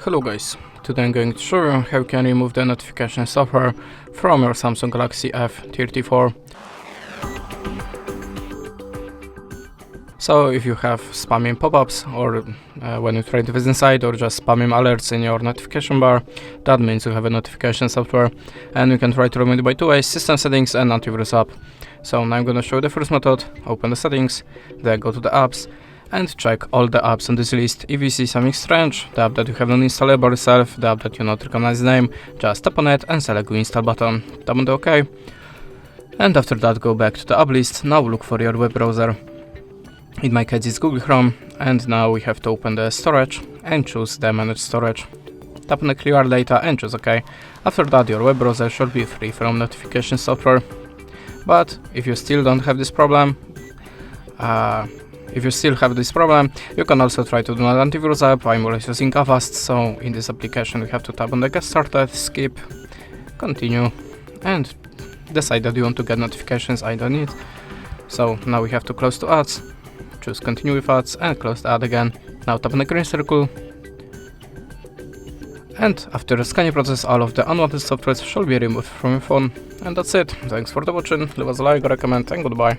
Hello guys, today I'm going to show you how you can remove the notification software from your Samsung Galaxy F34. So if you have spamming pop-ups or when you try to visit inside or just spamming alerts in your notification bar, that means you have a notification software, and you can try to remove it by two ways: system settings and antivirus app. So now I'm going to show you the first method. Open the settings, then go to the apps and check all the apps on this list. If you see something strange, the app that you haven't installed by yourself, the app that you not recognize the name, just tap on it and select the install button. Tap on the OK. And after that go back to the app list. Now look for your web browser. In my case it's Google Chrome, and now we have to open the storage and choose the manage storage. Tap on the clear data and choose OK. After that your web browser should be free from notification software. But if you still don't have this problem, you can also try to do an antivirus app. I'm always using Avast, so in this application we have to tap on the get started, skip, continue, and decide that you want to get notifications. I don't need. So now we have to close to ads, choose continue with ads and close the ad again. Now tap on the green circle, and after the scanning process all of the unwanted software should be removed from your phone. And that's it. Thanks for the watching, leave us a like or a comment, and goodbye.